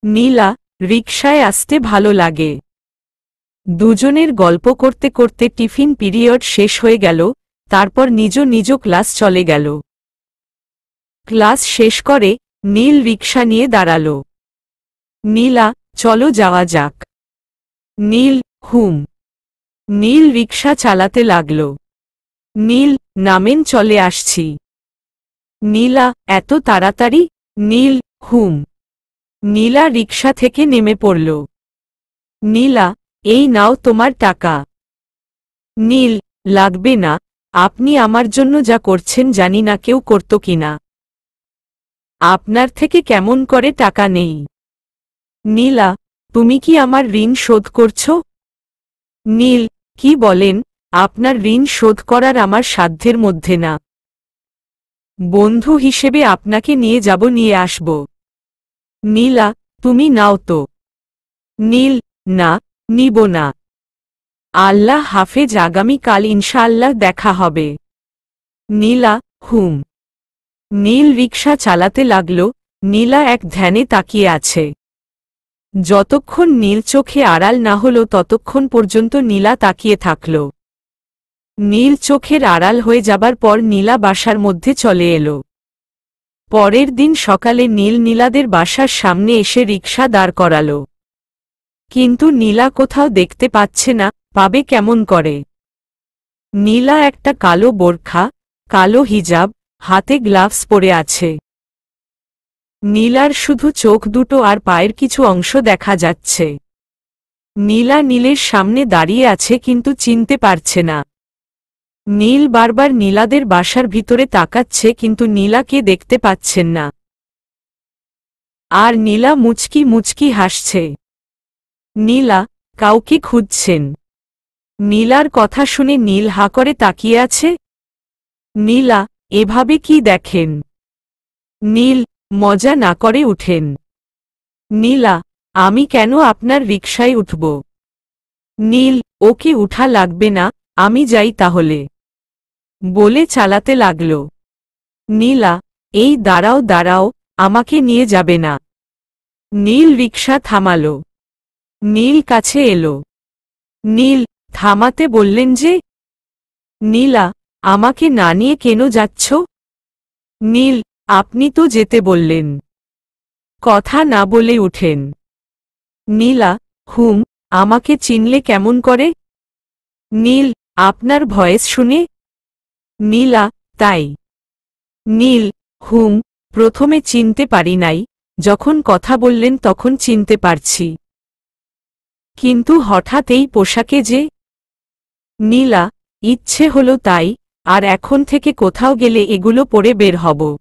নীলা, রিকশায় আসতে ভালো লাগে। দুজনের গল্প করতে করতে টিফিন পিরিয়ড শেষ হয়ে গেল, তারপর নিজ নিজ ক্লাস চলে গেল। ক্লাস শেষ করে নীল রিকশা নিয়ে দাঁড়াল। নীলা, চলো যাওয়া যাক। নীল, হুম। নীল রিকশা চালাতে লাগল। নীল, নামেন, চলে আসছি। নীলা, এত তাড়াতাড়ি? নীল, হুম। নীলা রিকশা থেকে নেমে পড়ল। নীলা, এই নাও তোমার টাকা। নীল, লাগবে না, আপনি আমার জন্য যা করছেন জানি না কেউ করত কিনা। আপনার থেকে কেমন করে টাকা নেই? নীলা, তুমি কি আমার ঋণ শোধ করছ? নীল, কি বলেন, আপনার ঋণ শোধ করার আমার সাধ্যের মধ্যে না। বন্ধু হিসেবে আপনাকে নিয়ে যাব, নিয়ে আসব। নীলা, তুমি নাও তো। নীল, না, নিব না। আল্লাহ হাফেজ, আগামীকাল ইনশাআল্লাহ দেখা হবে। নীলা, হুম। নীল রিকশা চালাতে লাগল। নীলা এক ধ্যানে তাকিয়ে আছে। যতক্ষণ নীল চোখে আড়াল না হলো ততক্ষণ পর্যন্ত নীলা তাকিয়ে থাকল। নীল চোখের আড়াল হয়ে যাবার পর নীলা বাসার মধ্যে চলে এলো। পরের দিন সকালে নীল নীলাদের বাসার সামনে এসে রিকশা দাঁড় করাল। কিন্তু নীলা কোথাও দেখতে পাচ্ছে না, পাবে কেমন করে? নীলা একটা কালো বোরখা, কালো হিজাব, হাতে গ্লাভস পরে আছে। নীলার শুধু চোখ দুটো আর পায়ের কিছু অংশ দেখা যাচ্ছে। নীলা নীলের সামনে দাঁড়িয়ে আছে কিন্তু চিনতে পারছে না। নীল বারবার নীলাদের বাসার ভিতরে তাকাচ্ছে কিন্তু নীলাকে দেখতে পাচ্ছেন না। আর নীলা মুচকি মুচকি হাসছে। নীলা, কাউকে খুঁজছেন? নীলার কথা শুনে নীল হা করে তাকিয়ে আছে। নীলা, এভাবে কি দেখেন? নীল, মজা না করে উঠেন। নীলা, আমি কেন আপনার রিকশায় উঠব? নীল, ওকে উঠা লাগবে না, আমি যাই তাহলে, বলে চালাতে লাগল। নীলা, এই দাঁড়াও দাঁড়াও, আমাকে নিয়ে যাবে না। নীল রিকশা থামালো। নীল কাছে এলো। নীল, থামাতে বললেন যে? নীলা, আমাকে না নিয়ে কেন যাচ্ছ? নীল, আপনি তো যেতে বললেন। কথা না বলে উঠেন। নীলা, হুম, আমাকে চিনলে কেমন করে? নীল, আপনার ভয়েস শুনে। নীলা, তাই? নীল, হুম, প্রথমে চিনতে পারি নাই, যখন কথা বললেন তখন চিনতে পারছি। কিন্তু হঠাৎ এই পোশাকে যে? নীলা, ইচ্ছে হলো তাই, আর এখন থেকে কোথাও গেলে এগুলো পরে বের হব।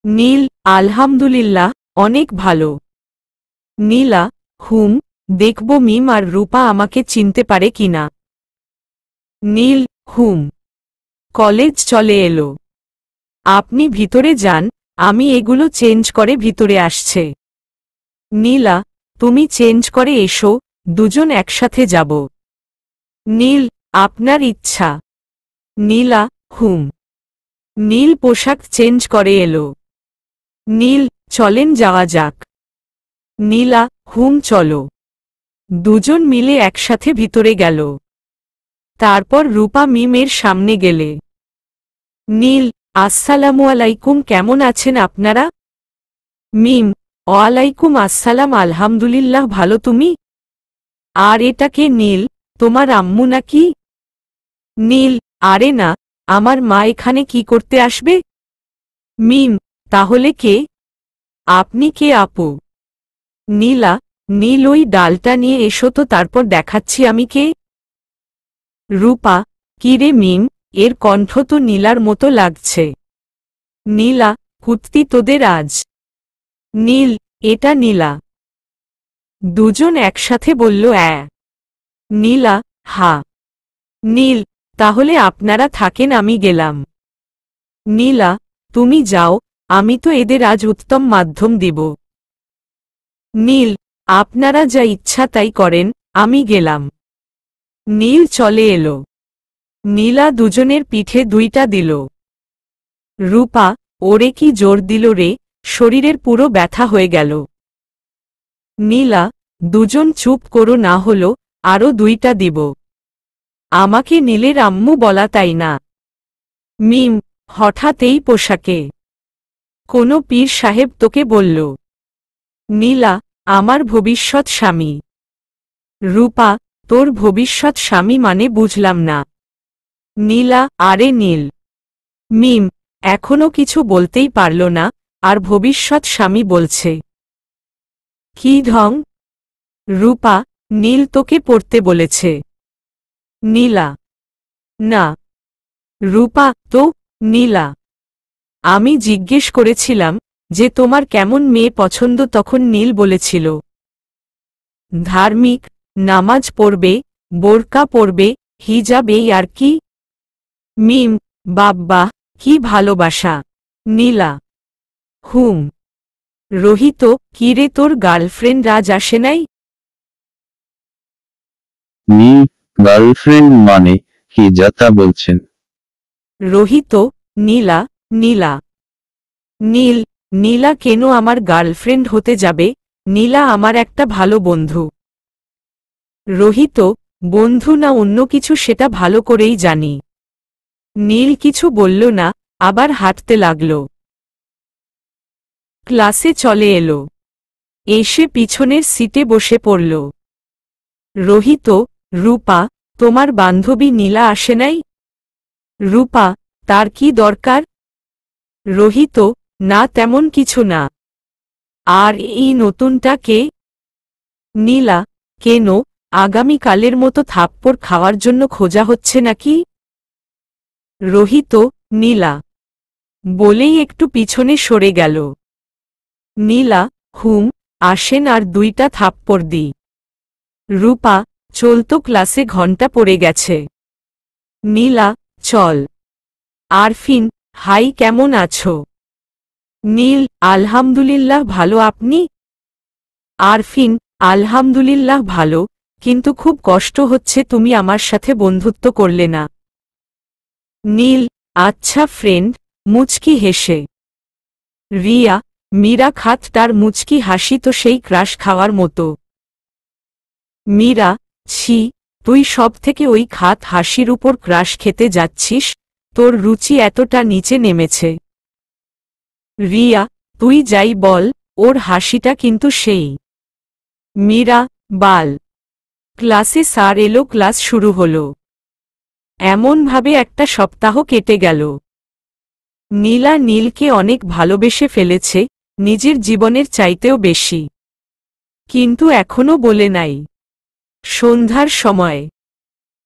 নীল, আলহামদুলিল্লাহ, অনেক ভালো। নীলা, হুম, দেখব মিম আর রূপা আমাকে চিনতে পারে কিনা। নীল, হুম। কলেজ চলে এলো। আপনি ভিতরে যান, আমি এগুলো চেঞ্জ করে ভিতরে আসছে। নীলা, তুমি চেঞ্জ করে এসো, দুজন একসাথে যাব। নীল, আপনার ইচ্ছা। নীলা, হুম। নীল পোশাক চেঞ্জ করে এলো। নীল, চলেন যাওয়া যাক। নীলা, হুম, চলো। দুজন মিলে একসাথে ভিতরে গেল। তারপর রূপা মিমের সামনে গেলে। নীল, আসসালামু আলাইকুম, কেমন আছেন আপনারা? মিম, ওয়ালাইকুম আসসালাম, আলহামদুলিল্লাহ ভালো, তুমি? আর এটা কে? নীল, তোমার আম্মু নাকি? নীল, আরে না, আমার মা এখানে কি করতে আসবে? মিম, তাহলে কে? আপনি কে আপু? নীলা, নীল, ওই ডালটা নিয়ে এসো তো, তারপর দেখাচ্ছি আমি কে। রূপা, কি রে মিম, এর কণ্ঠ তো নীলার মতো লাগছে। নীলা, কুত্তি তোদের আজ। নীল, এটা নীলা। দুজন একসাথে বলল নীলা, হা। নীল, তাহলে আপনারা থাকেন, আমি গেলাম। নীলা, তুমি যাও, আমি তো এদের আজ উত্তম মাধ্যম দিব। নীল, আপনারা যা ইচ্ছা তাই করেন, আমি গেলাম। নীল চলে এলো। নীলা দুজনের পিঠে দুইটা দিল। রূপা, ওরে কি জোর দিল রে, শরীরের পুরো ব্যথা হয়ে গেল। নীলা, দুজন চুপ করো, না হলো আরো 2টা দিব। আমাকে নীলের আম্মু বলা, তাই না? মিম, হঠাৎ এই পোশাকে? কোনো পীর সাহেব তোকে বলল? নীলা, আমার ভবিষ্যৎ স্বামী। রূপা, তোর ভবিষ্যৎ স্বামী মানে বুঝলাম না। নীলা, আরে নীল। মিম, এখনো কিছু বলতেই পারল না, আর ভবিষ্যৎ স্বামী বলছে। কি ঢং! রূপা, নীল তোকে পড়তে বলেছে। নীলা, না। রূপা, তো? নীলা, আমি জিজ্ঞেস করেছিলাম যে তোমার কেমন মেয়ে পছন্দ, তখন নীল বলেছিল ধার্মিক, নামাজ পড়বে, বোরকা পরবে, হিজাব, এই আর কি। মিম, বাব্বা, কি ভালোবাসা। নীলা, হুম। রোহিত, কিরে তোর গার্লফ্রেন্ড আজ আসে নাই? মিম, গার্লফ্রেন্ড মানে কি যা তা বলছেন? রোহিত, নীলা, নীলা। নীল, নীলা কেন আমার গার্লফ্রেন্ড হতে যাবে? নীলা আমার একটা ভালো বন্ধু। রোহিত, বন্ধু না অন্য কিছু সেটা ভালো করেই জানি। নীল কিছু বলল না, আবার হাঁটতে লাগল। ক্লাসে চলে এলো। এসে পিছনের সিটে বসে পড়ল। রোহিত, রূপা, তোমার বান্ধবী নীলা আসে নাই? রূপা, তার কি দরকার? রোহিত, না তেমন কিছু না। আর এই নতুনটা কে? নীলা, কেন, আগামীকালের মতো থাপ্পড় খাওয়ার জন্য খোঁজা হচ্ছে নাকি? রোহিত, নীলা। বলেই একটু পিছনে সরে গেল। নীলা, হুম, আসেন আর 2টা থাপ্পড় দি। রূপা, চলতো, ক্লাসে ঘণ্টা পড়ে গেছে। নীলা, চল। আরফিন, হাই, কেমন আছো? নীল, আলহামদুলিল্লাহ ভালো, আপনি? আরফিন, আলহামদুলিল্লাহ ভালো, কিন্তু খুব কষ্ট হচ্ছে তুমি আমার সাথে বন্ধুত্ব করলে না। নীল, আচ্ছা ফ্রেন্ড, মুচকি হেসে। রিয়া, মীরা খাত, তার মুচকি হাসি তো সেই ক্রাশ খাওয়ার মতো। মীরা, ছি, তুই সব থেকে ওই খাত হাসির উপর ক্রাশ খেতে যাচ্ছিস, তোর রুচি এতটা নিচে নেমেছে। রিয়া, তুই যাই বল, ওর হাসিটা কিন্তু সেই। মীরা, বাল। ক্লাসে স্যার এলো, ক্লাস শুরু হলো। এমনভাবে একটা সপ্তাহ কেটে গেল। নীলা নীলকে অনেক ভালোবেসে ফেলেছে, নিজের জীবনের চাইতেও বেশি। কিন্তু এখনো বলে নাই। সন্ধ্যার সময়।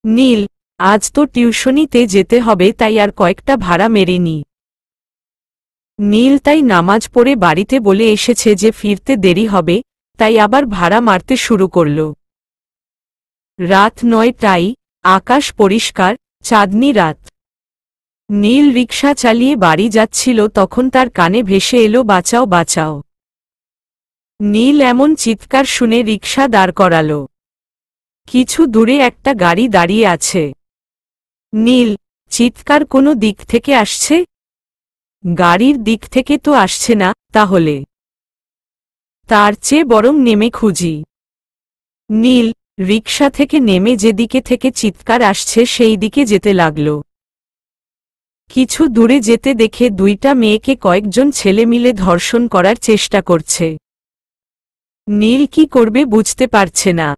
নীল, আজ তো টিউশনিতে যেতে হবে, তাই আর কয়েকটা ভাড়া মেরে নি। নীল তাই নামাজ পড়ে বাড়িতে বলে এসেছে যে ফিরতে দেরি হবে, তাই আবার ভাড়া মারতে শুরু করল। রাত 9টায়, আকাশ পরিষ্কার, চাঁদনি রাত। নীল রিকশা চালিয়ে বাড়ি যাচ্ছিল, তখন তার কানে ভেসে এলো বাঁচাও বাঁচাও। নীল এমন চিৎকার শুনে রিকশা দাঁড় করাল। কিছু দূরে একটা গাড়ি দাঁড়িয়ে আছে। নীল, চিৎকার কোনো দিক থেকে আসছে? গাড়ির দিক থেকে তো আসছে না, তাহলে তার চেয়ে বরং নেমে খুঁজি। নীল রিকশা থেকে নেমে যেদিকে থেকে চিৎকার আসছে সেই দিকে যেতে লাগল। কিছু দূরে যেতে দেখে 2টা মেয়েকে কয়েকজন ছেলে মিলে ধর্ষণ করার চেষ্টা করছে। নীল কি করবে বুঝতে পারছে না।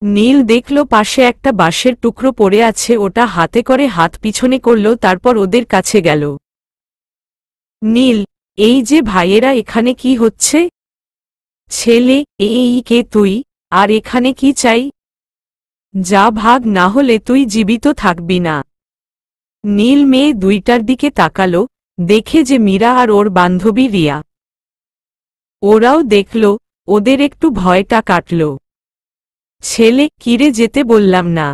নীল দেখল পাশে একটা বাঁশের টুকরো পড়ে আছে, ওটা হাতে করে হাত পিছনে করল, তারপর ওদের কাছে গেল। নীল, এই যে ভাইয়েরা, এখানে কি হচ্ছে? ছেলে, এই কে তুই, আর এখানে কি চাই? যা ভাগ, না হলে তুই জীবিত থাকবি না। নীল মেয়ে 2টার দিকে তাকালো, দেখে যে মীরা আর ওর বান্ধবী রিয়া। ওরাও দেখল, ওদের একটু ভয়টা কাটল। ছেলে, কিরে, যেতে বললাম না?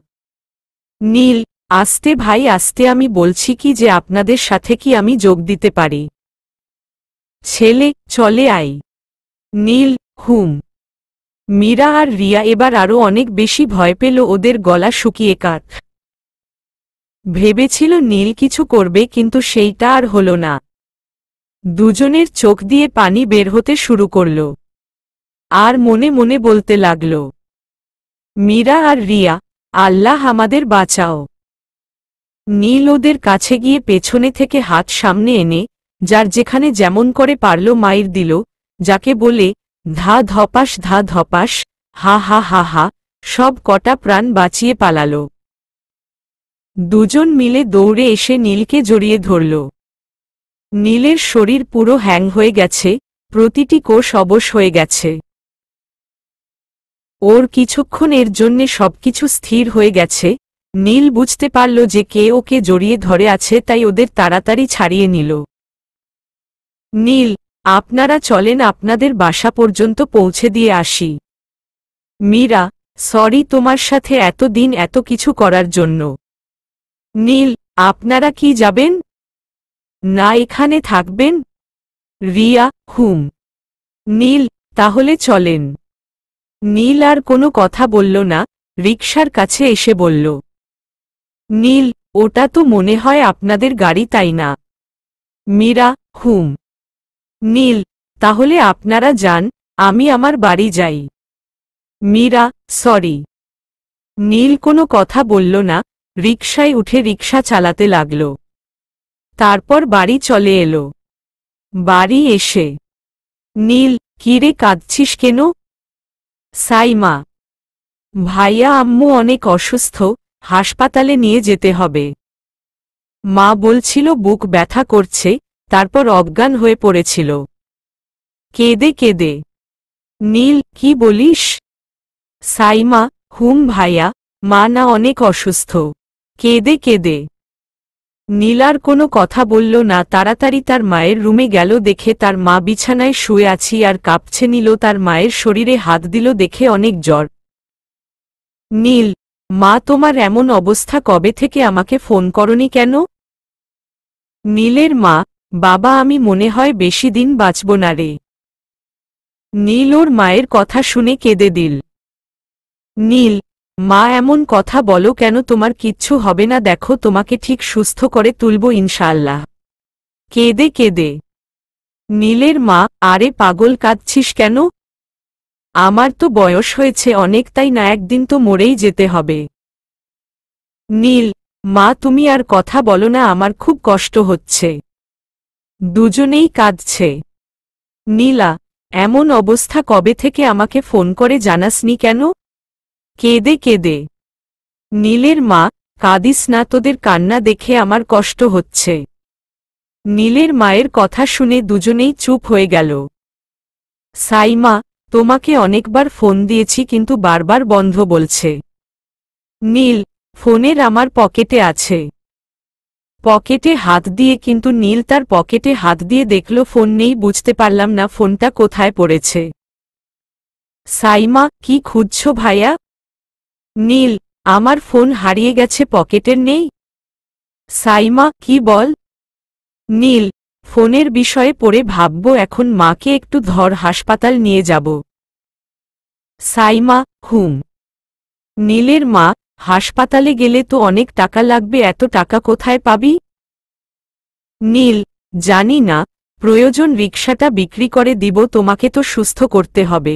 নীল, আস্তে ভাই আস্তে, আমি বলছি কি যে আপনাদের সাথে কি আমি যোগ দিতে পারি? ছেলে, চলে আয়। নীল, হুম। মীরা আর রিয়া এবার আরও অনেক বেশি ভয় পেল, ওদের গলা শুকিয়ে কাঠ। ভেবেছিল নীল কিছু করবে, কিন্তু সেইটা আর হল না। দুজনের চোখ দিয়ে পানি বের হতে শুরু করল। আর মনে মনে বলতে লাগল, মীরা আর রিয়া, আল্লাহ আমাদের বাঁচাও। নীল ওদের কাছে গিয়ে পেছনে থেকে হাত সামনে এনে যার যেখানে যেমন করে পারল মাইর দিল, যাকে বলে ধা ধপাস, হা হা হা হা, সব কটা প্রাণ বাঁচিয়ে পালাল। দুজন মিলে দৌড়ে এসে নীলকে জড়িয়ে ধরল। নীলের শরীর পুরো হ্যাং হয়ে গেছে, প্রতিটি কোষ অবশ হয়ে গেছে। ওর কিছুক্ষণ এর জন্যে সবকিছু স্থির হয়ে গেছে। নীল বুঝতে পারল যে কে ওকে জড়িয়ে ধরে আছে, তাই ওদের তাড়াতাড়ি ছাড়িয়ে নিল। নীল, আপনারা চলেন, আপনাদের বাসা পর্যন্ত পৌঁছে দিয়ে আসি। মীরা, সরি তোমার সাথে এতদিন এত কিছু করার জন্য। নীল, আপনারা কি যাবেন? না এখানে থাকবেন? রিয়া, হুম। নীল, তাহলে চলেন। নীল আর কোনো কথা বলল না, রিকশার কাছে এসে বলল, নীল, ওটা তো মনে হয় আপনাদের গাড়ি, তাই না? মীরা, হুম। নীল, তাহলে আপনারা যান, আমি আমার বাড়ি যাই। মীরা, সরি। নীল কোনো কথা বলল না, রিকশায় উঠে রিকশা চালাতে লাগল। তারপর বাড়ি চলে এলো। বাড়ি এসে, নীল, কিরে কাঁদছিস কেন? সাইমা, ভাইয়া আম্মু অনেক অসুস্থ, হাসপাতালে নিয়ে যেতে হবে। মা বলছিল বুক ব্যথা করছে, তারপর অজ্ঞান হয়ে পড়েছিল। কেঁদে কেঁদে। নীল, কি বলিস? সাইমা, হুম ভাইয়া, মা না অনেক অসুস্থ। কেঁদে কেঁদে। নীল আর কোনো কথা বলল না, তাড়াতাড়ি তার মায়ের রুমে গেল। দেখে তার মা বিছানায় শুয়ে আছি আর কাঁপছে। নীল তার মায়ের শরীরে হাত দিল, দেখে অনেক জ্বর। নীল, মা তোমার এমন অবস্থা, কবে থেকে আমাকে ফোন করনি কেন? নীলের মা, বাবা আমি মনে হয় বেশি দিন বাঁচব না রে। নীল ওর মায়ের কথা শুনে কেঁদে দিল। নীল, মা এমন কথা বলো কেন? তোমার কিচ্ছু হবে না, দেখো তোমাকে ঠিক সুস্থ করে তুলব ইনশাআল্লাহ। কেঁদে কেঁদে। নীলের মা, আরে পাগল, কাঁদছিস কেন? আমার তো বয়স হয়েছে অনেক, তাই না একদিন তো মরেই যেতে হবে। নীল, মা তুমি আর কথা বলো না, আমার খুব কষ্ট হচ্ছে। দুজনেই কাঁদছে। নীলা, এমন অবস্থা, কবে থেকে আমাকে ফোন করে জানাসনি কেন? কেঁদে কেঁদে। নীলের মা, কাঁদিস না, তোদের কান্না দেখে আমার কষ্ট হচ্ছে। নীলের মায়ের কথা শুনে দুজনেই চুপ হয়ে গেল। সাইমা, তোমাকে অনেকবার ফোন দিয়েছি কিন্তু বারবার বন্ধ বলছে। নীল, ফোনের আমার পকেটে আছে। পকেটে হাত দিয়ে, কিন্তু নীল তার পকেটে হাত দিয়ে দেখল ফোন নেই। বুঝতে পারলাম না ফোনটা কোথায় পড়েছে। সাইমা, কি খুঁজছো ভাইয়া? নীল, আমার ফোন হারিয়ে গেছে, পকেটের নেই। সাইমা, কি বল? নীল, ফোনের বিষয়ে পড়ে ভাববো, এখন মাকে একটু ধর, হাসপাতাল নিয়ে যাব। সাইমা, হুম। নীলের মা, হাসপাতালে গেলে তো অনেক টাকা লাগবে, এত টাকা কোথায় পাবি? নীল, জানি না, প্রয়োজন রিকশাটা বিক্রি করে দিব, তোমাকে তো সুস্থ করতে হবে।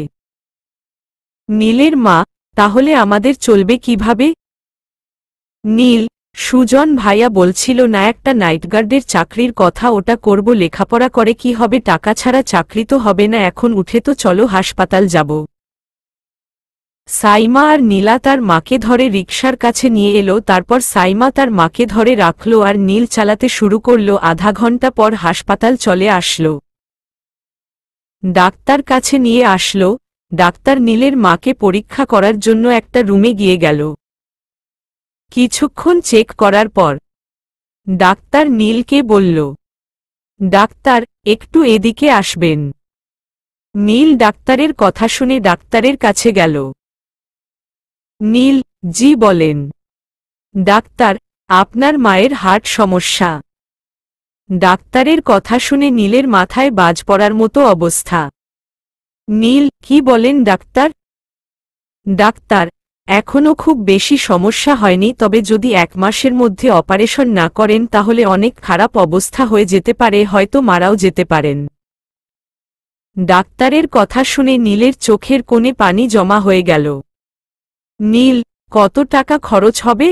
নীলের মা, তাহলে আমাদের চলবে কিভাবে? নীল, সুজন ভাইয়া বলছিল না একটা নাইটগার্ডের চাকরির কথা, ওটা করব। লেখাপড়া করে কি হবে, টাকা ছাড়া চাকরি তো হবে না। এখন উঠে তো চলো হাসপাতাল যাব। সাইমা আর নীলা তার মাকে ধরে রিকশার কাছে নিয়ে এলো। তারপর সাইমা তার মাকে ধরে রাখল আর নীল চালাতে শুরু করল। আধা ঘন্টা পর হাসপাতাল চলে আসলো। ডাক্তার কাছে নিয়ে আসলো। ডাক্তার নীলের মাকে পরীক্ষা করার জন্য একটা রুমে গিয়ে গেল। কিছুক্ষণ চেক করার পর ডাক্তার নীলকে বলল, ডাক্তার, একটু এদিকে আসবেন। নীল ডাক্তারের কথা শুনে ডাক্তারের কাছে গেল। নীল, জি বলেন। ডাক্তার, আপনার মায়ের হার্ট সমস্যা। ডাক্তারের কথা শুনে নীলের মাথায় বাজ পড়ার মতো অবস্থা। নীল, কি বলেন ডাক্তার? ডাক্তার, এখনও খুব বেশি সমস্যা হয়নি, তবে যদি 1 মাসের মধ্যে অপারেশন না করেন তাহলে অনেক খারাপ অবস্থা হয়ে যেতে পারে, হয়তো মারাও যেতে পারেন। ডাক্তারের কথা শুনে নীলের চোখের কোণে পানি জমা হয়ে গেল। নীল, কত টাকা খরচ হবে?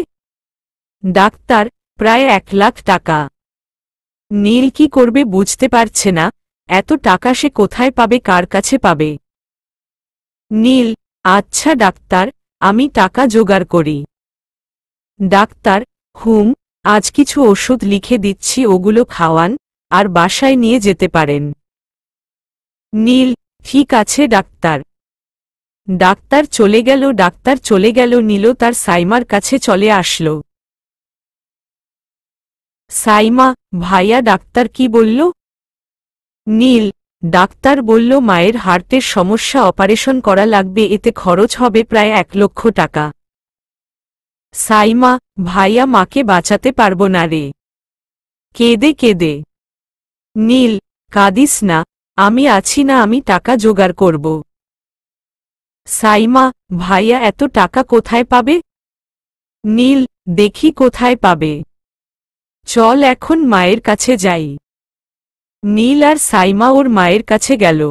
ডাক্তার, প্রায় 1 লাখ টাকা। নীল কি করবে বুঝতে পারছে না, এত টাকা সে কোথায় পাবে, কার কাছে পাবে? নীল, আচ্ছা ডাক্তার, আমি টাকা জোগাড় করি। ডাক্তার, আজ কিছু ওষুধ লিখে দিচ্ছি, ওগুলো খাওয়ান, আর বাসায় নিয়ে যেতে পারেন। নীল, ঠিক আছে ডাক্তার। ডাক্তার চলে গেল। নীলও তার সাইমার কাছে চলে আসলো। সাইমা, ভাইয়া ডাক্তার কি বলল? নীল, ডাক্তার বলল মায়ের হার্টের সমস্যা, অপারেশন করা লাগবে, এতে খরচ হবে প্রায় 1 লক্ষ টাকা। সাইমা, ভাইয়া মাকে বাঁচাতে পারবো না রে। কেঁদে। নীল, কাঁদিস না, আমি আছি না, আমি টাকা জোগাড় করব। সাইমা, ভাইয়া এত টাকা কোথায় পাবে? নীল, দেখি কোথায় পাবে। চল এখন মায়ের কাছে যাই। নীল আর সাইমা ওর মায়ের কাছে গেল।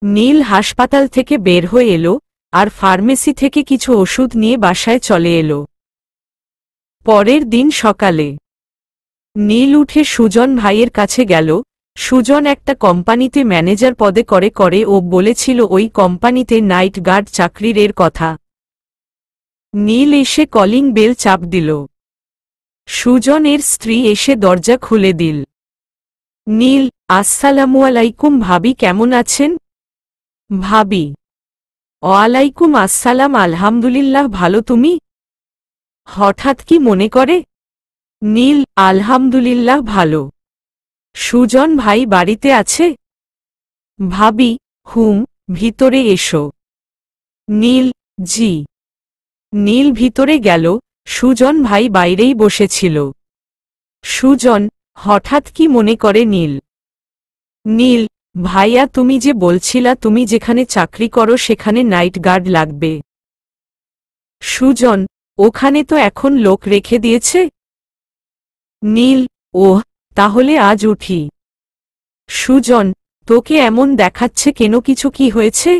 নীল হাসপাতাল থেকে বের হয়ে এলো, আর ফার্মেসি থেকে কিছু ওষুধ নিয়ে বাসায় চলে এলো। পরের দিন সকালে নীল উঠে সুজন ভাইয়ের কাছে গেল। সুজন একটা কোম্পানিতে ম্যানেজার পদে করে ও বলেছিল ওই কোম্পানিতে নাইট গার্ড চাকরির এর কথা। নীল এসে কলিং বেল চাপ দিল। সুজনের স্ত্রী এসে দরজা খুলে দিল। নীল, আসসালামু আলাইকুম ভাবি, কেমন আছেন? ভাবি, ওয়ালাইকুম আসসালাম, আলহামদুলিল্লাহ ভালো, তুমি? হঠাৎ কি মনে করে? নীল, আলহামদুলিল্লাহ ভালো। সুজন ভাই বাড়িতে আছে? ভাবি, ভিতরে এসো। নীল, জি। নীল ভিতরে গেল। সুজন ভাই বাইরেই বসেছিল। সুজন, হঠাৎ কি মনে করে নীল? নীল, ভাইয়া তুমি যে বলছিলা তুমি যেখানে চাকরি করো সেখানে নাইট গার্ড লাগবে। সুজন, ওখানে তো এখন লোক রেখে দিয়েছে। নীল, ওহ, তাহলে আজ উঠি। সুজন, তোকে এমন দেখাচ্ছে কেন, কিছু কি হয়েছে?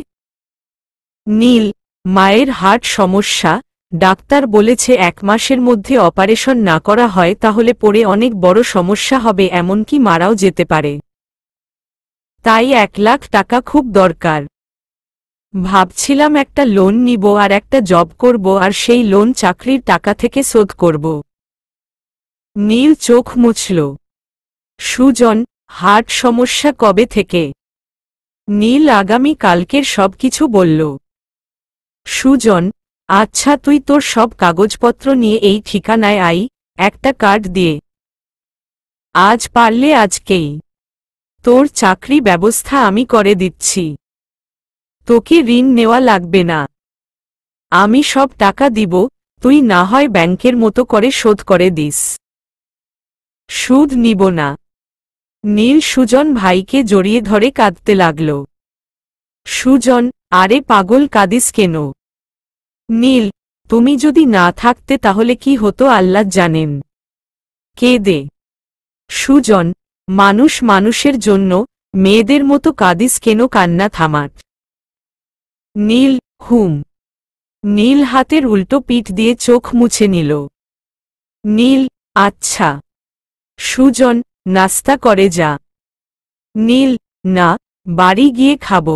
নীল, মায়ের হার্ট সমস্যা, ডাক্তার বলেছে 1 মাসের মধ্যে অপারেশন না করা হয় তাহলে পরে অনেক বড় সমস্যা হবে, এমনকি মারাও যেতে পারে। তাই 1 লাখ টাকা খুব দরকার। ভাবছিলাম একটা লোন নিব আর একটা জব করব, আর সেই লোন চাকরির টাকা থেকে শোধ করব। নীল চোখ মুছল। সুজন, হার্ট সমস্যা কবে থেকে? নীল আগামী কালকের সবকিছু বলল। সুজন, আচ্ছা তুই তোর সব কাগজপত্র নিয়ে এই ঠিকানায় আই, একটা কার্ড দিয়ে। আজ পারলে আজকেই। তোর চাকরি ব্যবস্থা আমি করে দিচ্ছি। তোকে ঋণ নেওয়া লাগবে না। আমি সব টাকা দিব, তুই না হয় ব্যাংকের মতো করে শোধ করে দিস। সুদ নিব না। নীল সুজন ভাইকে জড়িয়ে ধরে কাঁদতে লাগল। সুজন, আরে পাগল, কাঁদিস কেন? নীল, তুমি যদি না থাকতে তাহলে কি হতো আল্লাহ জানেন। কেঁদে। সুজন, মানুষ মানুষের জন্য, মেয়েদের মতো কাঁদিস কেন, কান্না থামাট। নীল, নীল হাতের উল্টো পিঠ দিয়ে চোখ মুছে নিল। নীল, আচ্ছা। সুজন, নাস্তা করে যা। নীল, না, বাড়ি গিয়ে খাব।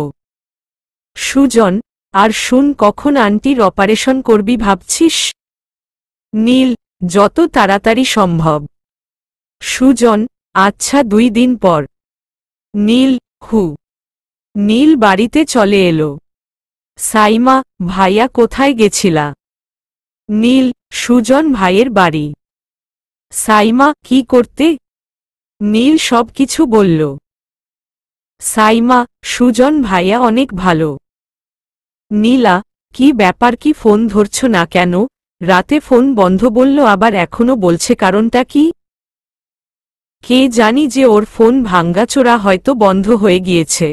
সুজন, আর শুন, কখন আন্টির অপারেশন করবি ভাবছিস? নীল, যত তাড়াতাড়ি সম্ভব। সুজন, আচ্ছা 2 দিন পর। নীল, নীল বাড়িতে চলে এলো। সাইমা, ভাইয়া কোথায় গেছিলা? নীল, সুজন ভাইয়ের বাড়ি। সাইমা, কি করতে? নীল সব কিছু বলল। সাইমা, সুজন ভাইয়া অনেক ভালো। নীলা, কি ব্যাপার, কি ফোন ধরছ না কেন? রাতে ফোন বন্ধ বলল, আবার এখনো বলছে, কারণটা কি? কে জানি যে ওর ফোন ভাঙ্গাচোরা, হয়তো বন্ধ হয়ে গিয়েছে।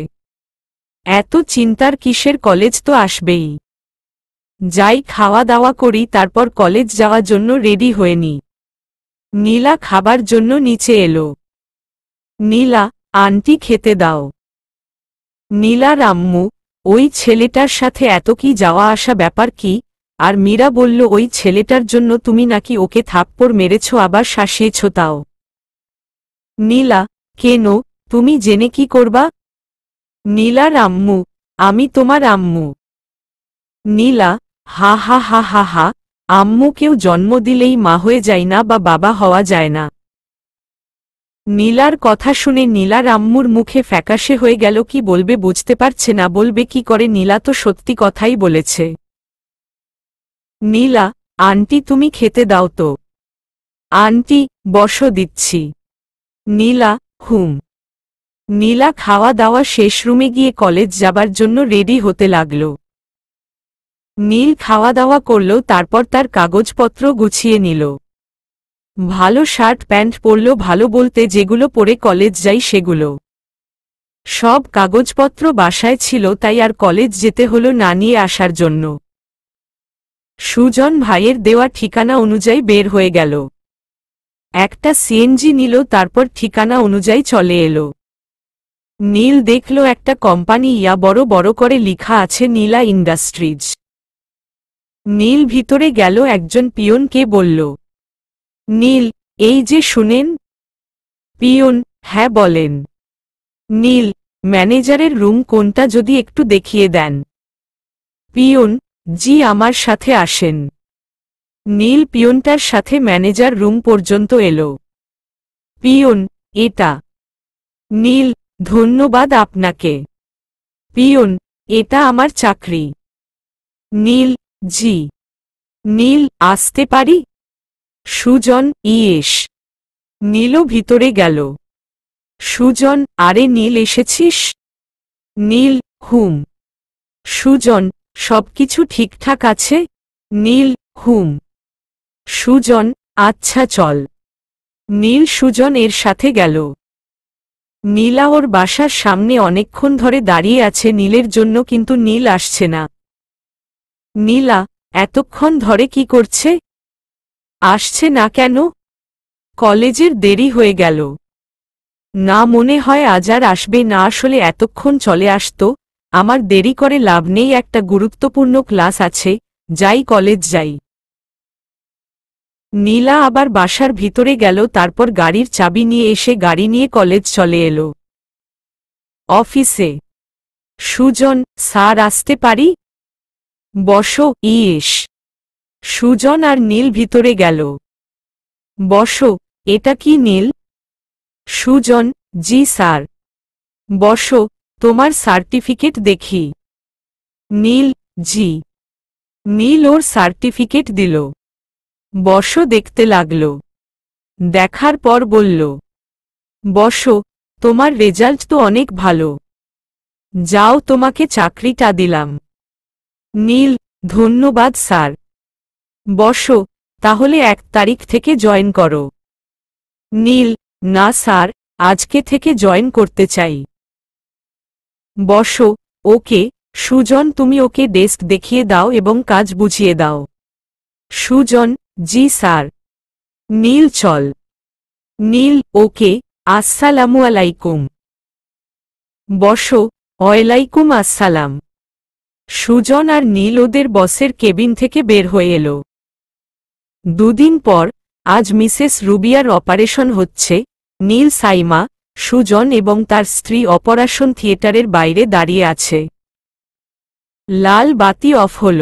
এত চিন্তার কিসের, কলেজ তো আসবেই। যাই খাওয়া দাওয়া করি, তারপর কলেজ যাওয়ার জন্য রেডি হয়ে নি। নীলা খাবার জন্য নিচে এলো। নীলা, আন্টি খেতে দাও। নীলার আম্মু, ওই ছেলেটার সাথে এত কি যাওয়া আসা ব্যাপার কি? আর মীরা বলল, ওই ছেলেটার জন্য তুমি নাকি ওকে থাপ্পড় মেরেছ, আবার শাসিয়েছ তাও। নীলা, কেন, তুমি জেনে কি করবা? নীলার আম্মু, আমি তোমার আম্মু। নীলা, হা হা হা হা হা, আম্মু কেউ জন্ম দিলেই মা হয়ে যায় না বা বাবা হওয়া যায় না। নীলার কথা শুনে নীলার আম্মুর মুখে ফ্যাকাশে হয়ে গেল, কি বলবে বুঝতে পারছে না, বলবে কি করে, নীলা তো সত্যি কথাই বলেছে। নীলা, আন্টি তুমি খেতে দাও তো। আন্টি, বসো দিচ্ছি। নীলা, হুম। নীলা খাওয়া দাওয়া শেষ, রুমে গিয়ে কলেজ যাবার জন্য রেডি হতে লাগল। নীল খাওয়া দাওয়া করল, তারপর তার কাগজপত্র গুছিয়ে নিল। ভালো শার্ট প্যান্ট পরল, ভালো বলতে যেগুলো পরে কলেজ যাই সেগুলো। সব কাগজপত্র বাসায় ছিল, তাই আর কলেজ যেতে হলো না নিয়ে আসার জন্য। সুজন ভাইয়ের দেওয়া ঠিকানা অনুযায়ী বের হয়ে গেল। একটা সিএনজি নিল, তারপর ঠিকানা অনুযায়ী চলে এলো। নীল দেখল একটা কোম্পানি, বড় বড় করে লিখা আছে নীলা ইন্ডাস্ট্রিজ। নীল ভিতরে গেল, একজন পিয়নকে বলল, নীল, এই যে শুনেন। পিয়ন, হ্যাঁ বলেন। নীল, ম্যানেজারের রুম কোনটা যদি একটু দেখিয়ে দেন। পিয়ন, জি আমার সাথে আসেন। নীল পিয়নটার সাথে ম্যানেজার রুম পর্যন্ত এলো। পিয়ন, এটা। নীল, ধন্যবাদ আপনাকে। পিয়ন, এটা আমার চাকরি। নীল, জি। নীল, আসতে পারি? সুজন, ইয়েস। নীলও ভিতরে গেল। সুজন, আরে নীল এসেছিস? নীল, হুম। সুজন, সবকিছু ঠিকঠাক আছে? নীল, হুম। সুজন, আচ্ছা চল। নীল সুজন এর সাথে গেল। নীলা ওর বাসার সামনে অনেকক্ষণ ধরে দাঁড়িয়ে আছে নীলের জন্য, কিন্তু নীল আসছে না। নীলা, এতক্ষণ ধরে কি করছে? আসছে না কেন? কলেজের দেরি হয়ে গেল। না, মনে হয় আজ আর আসবে না, আসলে এতক্ষণ চলে আসতো। আমার দেরি করে লাভ নেই, একটা গুরুত্বপূর্ণ ক্লাস আছে, যাই কলেজ যাই। নীলা আবার বাসার ভিতরে গেল, তারপর গাড়ির চাবি নিয়ে এসে গাড়ি নিয়ে কলেজ চলে এলো। অফিসে। সুজন, স্যার আসতে পারি? বসো, ইয়েস। সুজন আর নীল ভিতরে গেল। বসো। এটা কি নীল? সুজন, জি স্যার। বসো, তোমার সার্টিফিকেট দেখি। নীল, জি। নীল ওর সার্টিফিকেট দিল। বসো, দেখতে লাগল। দেখার পর বলল, বসো, তোমার রেজাল্ট তো অনেক ভালো। যাও, তোমাকে চাকরিটা দিলাম। নীল, ধন্যবাদ স্যার। বসো, তাহলে 1 তারিখ থেকে জয়েন করো। নীল, না স্যার, আজকে থেকে জয়েন করতে চাই। বসো, ওকে। সুজন, তুমি ওকে ডেস্ক দেখিয়ে দাও এবং কাজ বুঝিয়ে দাও। সুজন, জি স্যার। নীল, চল। নীল, ওকে। আসসালামু আলাইকুম। বসো। ওয়ালাইকুম আসসালাম। সুজন আর নীল ওদের বসের কেবিন থেকে বের হয়ে এলো। 2 দিন পর, আজ মিসেস রুবিয়ার অপারেশন হচ্ছে। নীল, সাইমা, সুজন এবং তার স্ত্রী অপারেশন থিয়েটারের বাইরে দাঁড়িয়ে আছে। লাল বাতি অফ হল।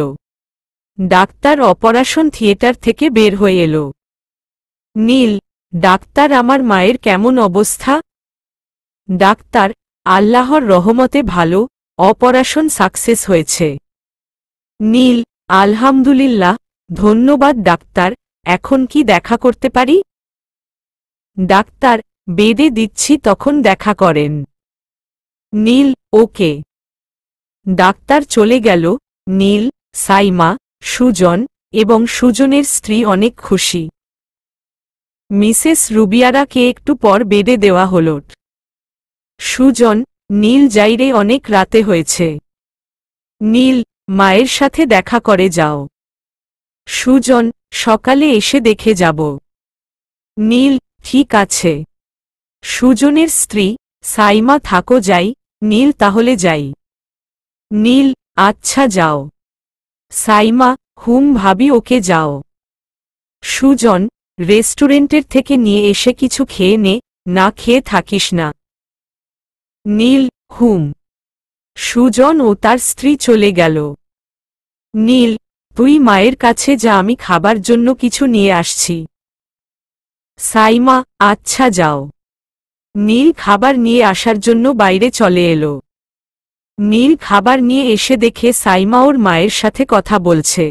ডাক্তার অপারেশন থিয়েটার থেকে বের হয়ে এলো। নীল, ডাক্তার, আমার মায়ের কেমন অবস্থা? ডাক্তার, আল্লাহর রহমতে ভালো, অপারেশন সাকসেস হয়েছে। নীল, আলহামদুলিল্লাহ, ধন্যবাদ ডাক্তার, এখন কি দেখা করতে পারি? ডাক্তার, বেডে দিচ্ছি, তখন দেখা করেন। নীল, ওকে। ডাক্তার চলে গেল। নীল, সাইমা, সুজন এবং সুজনের স্ত্রী অনেক খুশি। মিসেস রুবিয়ারাকে একটু পর বেডে দেওয়া হল। সুজন, নীল, যাইরে, অনেক রাতে হয়েছে। নীল, মায়ের সাথে দেখা করে যাও। সুজন, সকালে এসে দেখে যাব। নীল, ঠিক আছে। সুজনের স্ত্রী, সাইমা, থাকো যাই। নীল তাহলে যাই। নীল আচ্ছা যাও। সাইমা হুম ভাবি ওকে যাও। সুজন রেস্টুরেন্টের থেকে নিয়ে এসে কিছু খেয়ে নে, না খেয়ে থাকিস না। নীল হুম। সুজন ও তার স্ত্রী চলে গেল। নীল তুই মায়ের কাছে যা, আমি খাবার জন্য কিছু নিয়ে আসছি। সাইমা আচ্ছা যাও। নীল খাবার নিয়ে আসার জন্য বাইরে চলে এলো। নীল খাবার নিয়ে এসে দেখে সাইমা ওর মায়ের সাথে কথা বলছে।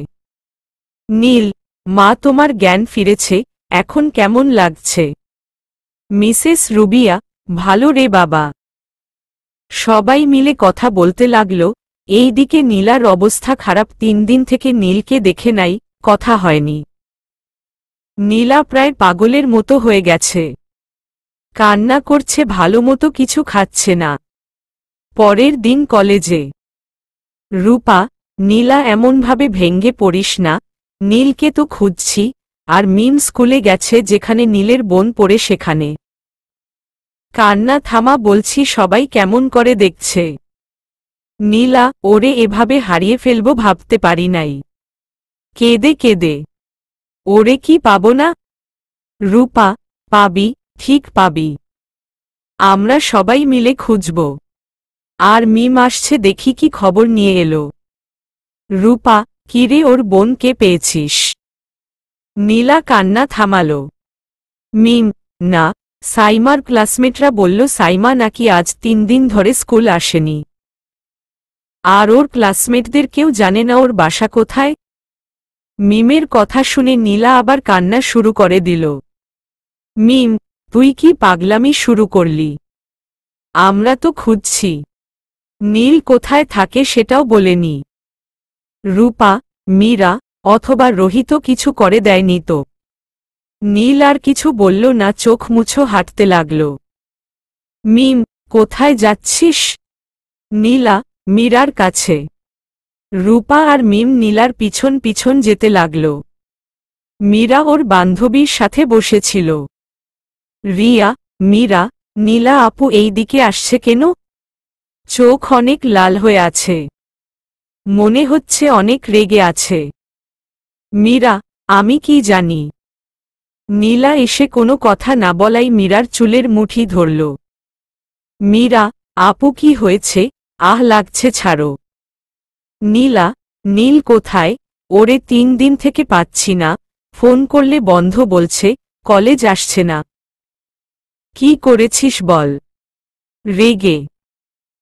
নীল মা তোমার জ্ঞান ফিরেছে, এখন কেমন লাগছে? মিসেস রুবিয়া ভালো রে বাবা। সবাই মিলে কথা বলতে লাগল। এইদিকে নীলার অবস্থা খারাপ, 3 দিন থেকে নীলকে দেখে নাই, কথা হয়নি। নীলা প্রায় পাগলের মতো হয়ে গেছে। কান্না করছে, ভালো মতো কিছু খাচ্ছে না। পরের দিন কলেজে। রূপা নীলা এমনভাবে ভেঙ্গে পড়িস না, নীলকে তো খুঁজছি, আর মিম স্কুলে গেছে যেখানে নীলের বোন পড়ে সেখানে। কান্না থামা বলছি, সবাই কেমন করে দেখছে। নীলা ওরে এভাবে হারিয়ে ফেলব ভাবতে পারি নাই। কেঁদে কেঁদে ওরে কি পাবো না? রূপা পাবি, ঠিক পাবি। আমরা সবাই মিলে খুঁজব। আর মিম আসছে, দেখি কি খবর নিয়ে এলো। রূপা কিরে ওর বোনকে পেয়েছিস? নীলা কান্না থামালো। মিম না, সাইমার ক্লাসমেটরা বলল সাইমা নাকি আজ 3 দিন ধরে স্কুল আসেনি। আর ওর ক্লাসমেটদের কেউ জানে না ওর বাসা কোথায়। মিমের কথা শুনে নীলা আবার কান্না শুরু করে দিল। মিম তুই কি পাগলামি শুরু করলি? আমরা তো খুঁজছি। নীল কোথায় থাকে সেটাও বলেনি। রূপা মীরা অথবা রোহিত কিছু করে দেয়নি তো? নীল আর কিছু বলল না, চোখ মুছো হাঁটতে লাগল। মিম কোথায় যাচ্ছিস? নীলা মীরার কাছে। রূপা আর মিম নীলার পিছন পিছন যেতে লাগল। মীরা ওর বান্ধবীর সাথে বসেছিল। রিয়া মীরা নীলা আপু এই দিকে আসছে কেন? চোখ অনেক লাল হয়ে আছে, মনে হচ্ছে অনেক রেগে আছে। মীরা আমি কি জানি। নীলা এসে কোনো কথা না বলাই মীরার চুলের মুঠি ধরল। মীরা আপু কি হয়েছে? আহ লাগছে ছাড়ো। নীলা নীল কোথায়? ওরে 3 দিন থেকে পাচ্ছি না, ফোন করলে বন্ধ বলছে, কলেজ আসছে না। কি করেছিস বল? রেগে।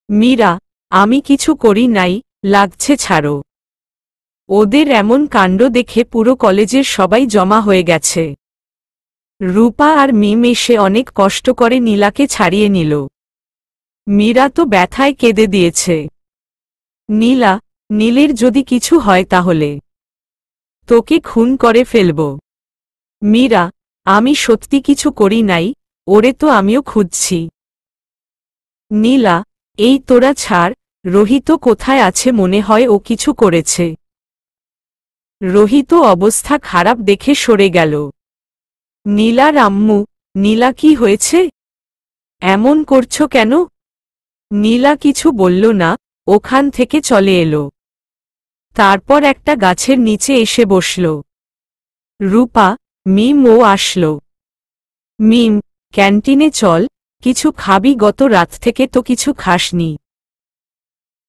মীরা আমি কিছু করি নাই, লাগছে ছাড়ো। ওদের এমন কাণ্ড দেখে পুরো কলেজের সবাই জমা হয়ে গেছে। রূপা আর মিম এসে অনেক কষ্ট করে নীলাকে ছাড়িয়ে নিল। মীরা তো ব্যথায় কেঁদে দিয়েছে। নীলা নীলের যদি কিছু হয় তাহলে তোকে খুন করে ফেলব। মীরা আমি সত্যি কিছু করি নাই, ওরে তো আমিও খুঁজছি। নীলা এই তোরা ছাড়, রোহিত কোথায় আছে? মনে হয় ও কিছু করেছে। রোহিত অবস্থা খারাপ দেখে সরে গেল। নীলার আম্মু নীলা কি হয়েছে? এমন করছো কেন? নীলা কিছু বলল না, ওখান থেকে চলে এলো। তারপর একটা গাছের নিচে এসে বসল। রূপা মিম ও আসলো। মিম ক্যান্টিনে চল, কিছু খাবি, গত রাত থেকে তো কিছু খাসনি।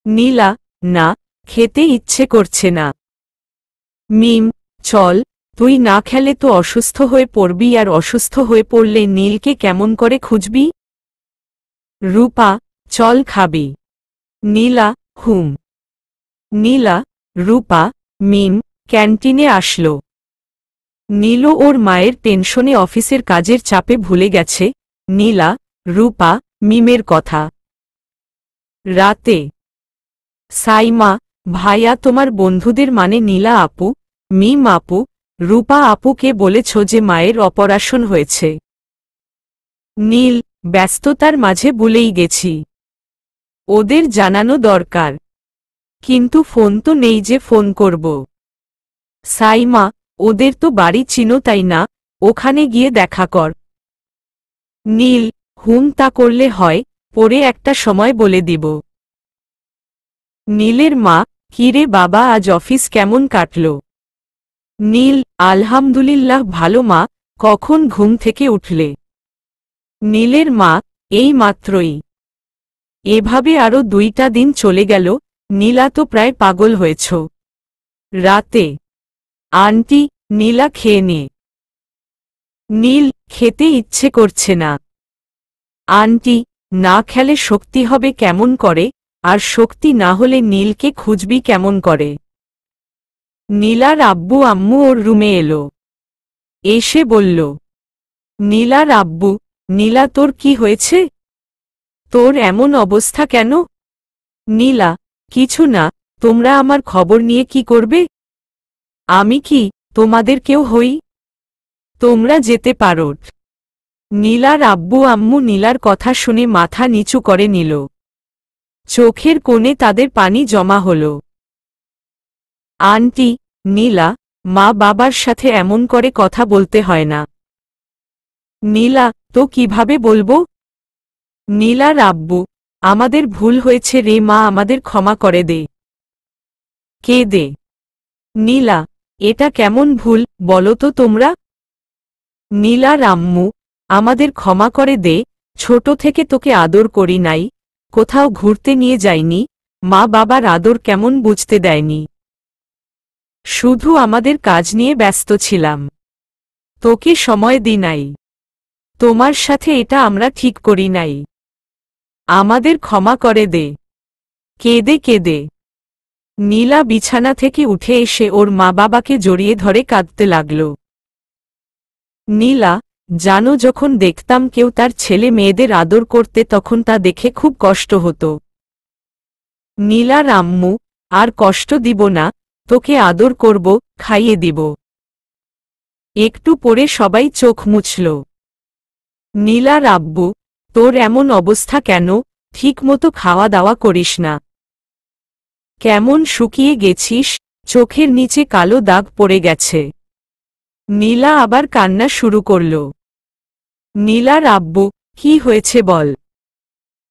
নীলা না, খেতে ইচ্ছে করছে না। মিম চল, তুই না খেলে তো অসুস্থ হয়ে পড়বি, আর অসুস্থ হয়ে পড়লে নীলকে কেমন করে খুঁজবি? রূপা চল খাবি। নীলা হুম। নীলা রূপা মিম ক্যান্টিনে আসলো। নীলু ওর মায়ের টেনশনে অফিসের কাজের চাপে ভুলে গেছে নীলা রূপা মিমের কথা। রাতে সাইমা ভাইয়া তোমার বন্ধুদের মানে নীলা আপু, মিম আপু, রূপা আপুকে বলেছ যে মায়ের অপারেশন হয়েছে? নীল ব্যস্ততার মাঝে ভুলেই গেছি। ওদের জানানো দরকার, কিন্তু ফোন তো নেই যে ফোন করব। সাইমা ওদের তো বাড়ি চিনো তাই না, ওখানে গিয়ে দেখা কর। নীল হুম তা করলে হয়, পরে একটা সময় বলে দিব। নীলের মা, কিরে বাবা আজ অফিস কেমন কাটল? নীল, আলহামদুলিল্লাহ ভালো মা, কখন ঘুম থেকে উঠলে? নীলের মা, এই মাত্রই। এভাবে আরো 2টা দিন চলে গেল, নীলা তো প্রায় পাগল হয়েছ। রাতে, আন্টি, নীলা খেয়ে নে। নীল, খেতে ইচ্ছে করছে না। আন্টি, না খেলে শক্তি হবে কেমন করে, আর শক্তি না হলে নীলকে খুঁজবি কেমন করে? নীলার আব্বু আম্মু ওর রুমে এলো। এসে বলল, নীলার আব্বু, নীলা তোর কি হয়েছে? তোর এমন অবস্থা কেন? নীলা, কিছু না, তোমরা আমার খবর নিয়ে কি করবে? আমি কি তোমাদের কেউ হই? তোমরা যেতে পারো। নীলার আব্বু আম্মু নীলার কথা শুনে মাথা নিচু করে নিল। চোখের কোণে তাদের পানি জমা হল। আন্টি, নীলা, মা বাবার সাথে এমন করে কথা বলতে হয় না। নীলা, তো কিভাবে বলবো? নীলার আব্বু, আমাদের ভুল হয়েছে রে মা, আমাদের ক্ষমা করে দে। কে দে? নীলা, এটা কেমন ভুল বলো তো তোমরা? নীলার আম্মু, আমাদের ক্ষমা করে দে, ছোট থেকে তোকে আদর করি নাই, কোথাও ঘুরতে নিয়ে যাইনি, মা বাবার আদর কেমন বুঝতে দেয়নি। শুধু আমাদের কাজ নিয়ে ব্যস্ত ছিলাম, তোকে সময় দি নাই। তোমার সাথে এটা আমরা ঠিক করি নাই, আমাদের ক্ষমা করে দে। কেঁদে কেঁদে নীলা বিছানা থেকে উঠে এসে ওর মা বাবাকে জড়িয়ে ধরে কাঁদতে লাগল। নীলা, জানো যখন দেখতাম কেউ তার ছেলে মেয়েদের আদর করতে তখন তা দেখে খুব কষ্ট হতো। নীলার আম্মু, আর কষ্ট দিব না, তোকে আদর করব, খাইয়ে দিব। একটু পরে সবাই চোখ মুছল। নীলার আব্বু, তোর এমন অবস্থা কেন? ঠিকমতো খাওয়া দাওয়া করিস না, কেমন শুকিয়ে গেছিস, চোখের নিচে কালো দাগ পড়ে গেছে। নীলা আবার কান্না শুরু করল। নীলার আব্বু, কি হয়েছে বল?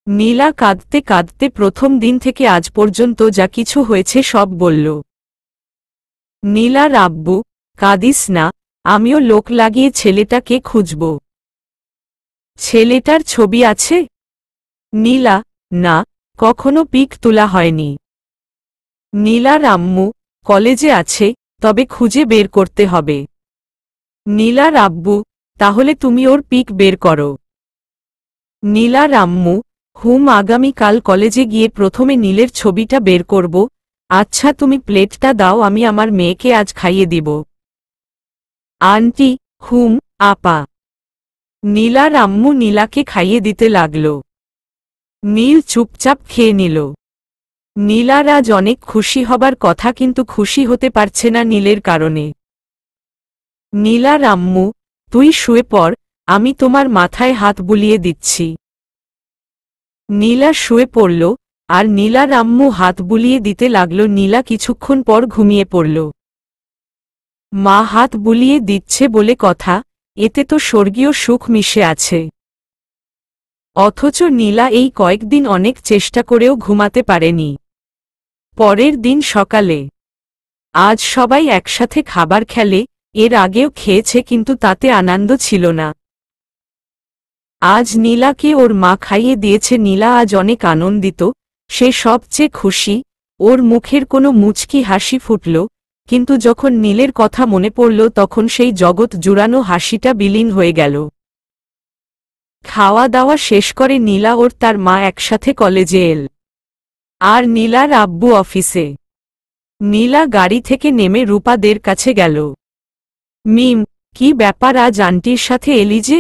নীলা কাঁদতে কাঁদতে প্রথম দিন থেকে আজ পর্যন্ত যা কিছু হয়েছে সব বলল। নীলার আব্বু, কাঁদিস না, আমিও লোক লাগিয়ে ছেলেটাকে খুঁজব। ছেলেটার ছবি আছে? নীলা, না, কখনো পিক তোলা হয়নি। নীলার আম্মু, কলেজে আছে, তবে খুঁজে বের করতে হবে। নীলার আব্বু, তাহলে তুমি ওর পিক বের করো। নীলার আম্মু, আগামীকাল কলেজে গিয়ে প্রথমে নীলের ছবিটা বের করব। আচ্ছা তুমি প্লেটটা দাও, আমি আমার মেয়েকে আজ খাইয়ে দিব। আন্টি, আপা। নীলার আম্মু নীলাকে খাইয়ে দিতে লাগল। নীল চুপচাপ খেয়ে নিল। নীলার আজ অনেক খুশি হবার কথা, কিন্তু খুশি হতে পারছে না নীলের কারণে। নীলার আম্মু, তুই শুয়ে পড়, আমি তোমার মাথায় হাত বুলিয়ে দিচ্ছি। নীলা শুয়ে পড়ল, আর নীলার আম্মু হাত বুলিয়ে দিতে লাগল। নীলা কিছুক্ষণ পর ঘুমিয়ে পড়ল। মা হাত বুলিয়ে দিচ্ছে বলে কথা, এতে তো স্বর্গীয় সুখ মিশে আছে। অথচ নীলা এই কয়েকদিন অনেক চেষ্টা করেও ঘুমাতে পারেনি। পরের দিন সকালে, আজ সবাই একসাথে খাবার খেলে, এর আগেও খেয়েছে কিন্তু তাতে আনন্দ ছিল না। আজ নীলাকে ওর মা খাইয়ে দিয়েছে। নীলা আজ অনেক আনন্দিত, সে সবচেয়ে খুশি, ওর মুখের কোনো মুচকি হাসি ফুটল, কিন্তু যখন নীলের কথা মনে পড়ল তখন সেই জগৎ জুড়ানো হাসিটা বিলীন হয়ে গেল। খাওয়া দাওয়া শেষ করে নীলা ওর তার মা একসাথে কলেজে এল, আর নীলার আব্বু অফিসে। নীলা গাড়ি থেকে নেমে রূপাদের কাছে গেল। মিম, কি ব্যাপার আজ আন্টির সাথে এলি যে?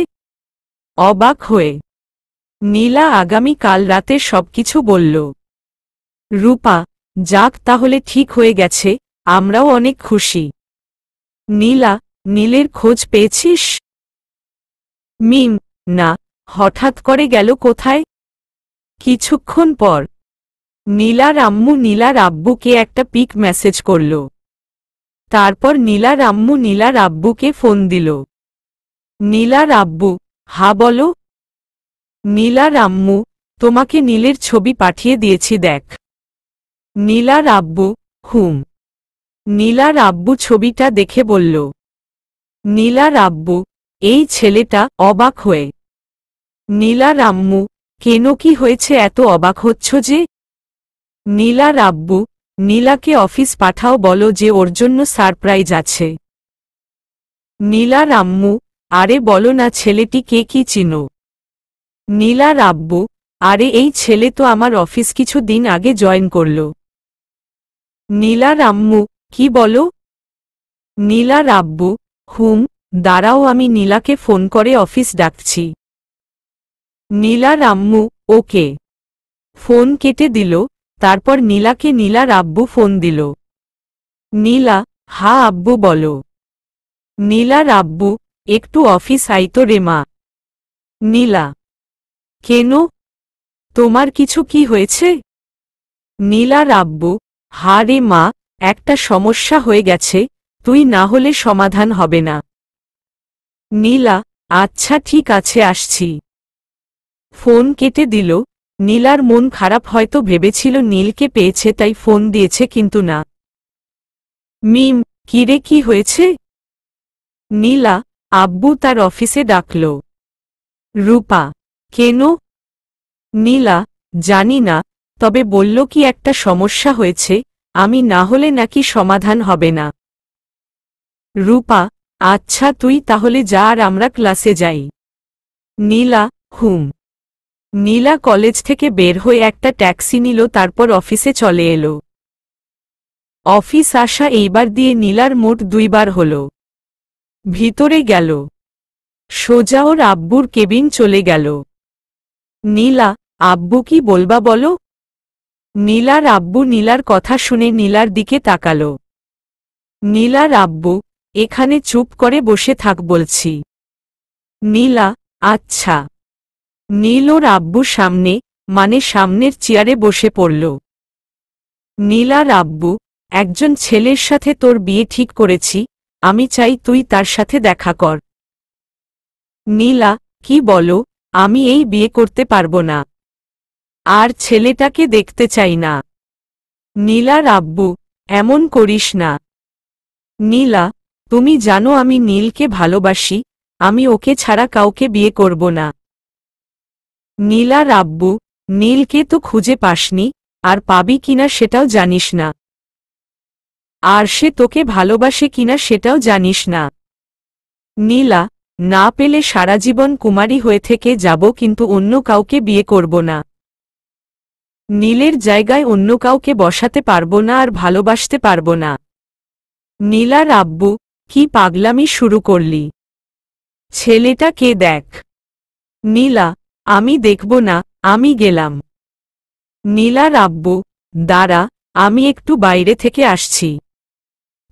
অবাক হয়ে নীলা আগামী কাল রাতে সবকিছু বলল। রূপা, যাক তাহলে ঠিক হয়ে গেছে, আমরাও অনেক খুশি। নীলা, নীলের খোঁজ পেয়েছিস? মিম, না, হঠাৎ করে গেল কোথায়? কিছুক্ষণ পর নীলার আম্মু নীলার আব্বুকে একটা পিক মেসেজ করল। তারপর নীলার আম্মু নীলার আব্বুকে ফোন দিল। নীলার আব্বু, হা বলো। নীলার আম্মু, তোমাকে নীলের ছবি পাঠিয়ে দিয়েছি দেখ। নীলার আব্বু, হুম। নীলার আব্বু ছবিটা দেখে বলল। নীলার আব্বু, এই ছেলেটা, অবাক হয়ে। নীলার আম্মু, কেন কি হয়েছে এত অবাক হচ্ছ যে? নীলার আব্বু, নীলাকে অফিস পাঠাও বলো যে ওর জন্য সারপ্রাইজ আছে। নীলার আম্মু, আরে বলো না ছেলেটি কে কি চিনো? নীলার আব্বু, আরে এই ছেলে তো আমার অফিস কিছু দিন আগে জয়েন করল। নীলার আম্মু, কি বলো? নীলার আব্বু, হুম, দাঁড়াও আমি নীলাকে ফোন করে অফিস ডাকছি। নীলার আম্মু, ওকে। ফোন কেটে দিল, তারপর নীলাকে নীলার আব্বু ফোন দিল। নীলা, হা আব্বু বলো। নীলার আব্বু, একটু অফিস আইতো রে মা। নীলা, কেন? তোমার কিছু কি হয়েছে? নীলার আব্বু, হা রে মা, একটা সমস্যা হয়ে গেছে, তুই না হলে সমাধান হবে না। নীলা, আচ্ছা ঠিক আছে আসছি। ফোন কেটে দিল। নীলার মন খারাপ, হয়তো ভেবেছিল নীলকে পেয়েছে তাই ফোন দিয়েছে, কিন্তু না। মিম, কিরে কি হয়েছে? নীলা, আব্বু তার অফিসে ডাকল। রূপা, কেন? নীলা, জানি না, তবে বলল কি একটা সমস্যা হয়েছে, আমি না হলে নাকি সমাধান হবে না। রূপা, আচ্ছা তুই তাহলে যা আর আমরা ক্লাসে যাই। নীলা, হুম। নীলা কলেজ থেকে বের হয়ে একটা ট্যাক্সি নিল, তারপর অফিসে চলে এলো। অফিস আসা এইবার দিয়ে নীলার মোট 2 বার হল। ভিতরে গেল। সোজা ওর আব্বুর কেবিন চলে গেল। নীলা, আব্বু কি বলবা বলো? নীলার আব্বু নীলার কথা শুনে নীলার দিকে তাকালো। নীলার আব্বু, এখানে চুপ করে বসে থাক বলছি। নীলা, আচ্ছা। নীল ওর আব্বুর সামনে, মানে সামনের চেয়ারে বসে পড়ল। নীলার আব্বু, একজন ছেলের সাথে তোর বিয়ে ঠিক করেছি, আমি চাই তুই তার সাথে দেখা কর। নীলা, কি বলো? আমি এই বিয়ে করতে পারবো না। আর ছেলেটাকে দেখতে চাই না। নীলার আব্বু, এমন করিস না। নীলা, তুমি জানো আমি নীলকে ভালোবাসি, আমি ওকে ছাড়া কাউকে বিয়ে করব না। নীলার আব্বু, নীলকে তো খুঁজে পাসনি, আর পাবি কিনা সেটাও জানিস না। আর সে তোকে ভালোবাসে কিনা সেটাও জানিস না। নীলা, না পেলে সারা জীবন কুমারী হয়ে থেকে যাব, কিন্তু অন্য কাউকে বিয়ে করব না। নীলের জায়গায় অন্য কাউকে বসাতে পারব না আর ভালোবাসতে পারব না। নীলার আব্বু, কি পাগলামি শুরু করলি? ছেলেটা কে দেখ। নীলা, আমি দেখব না, আমি গেলাম। নীলার আব্বু, দাঁড়া, আমি একটু বাইরে থেকে আসছি,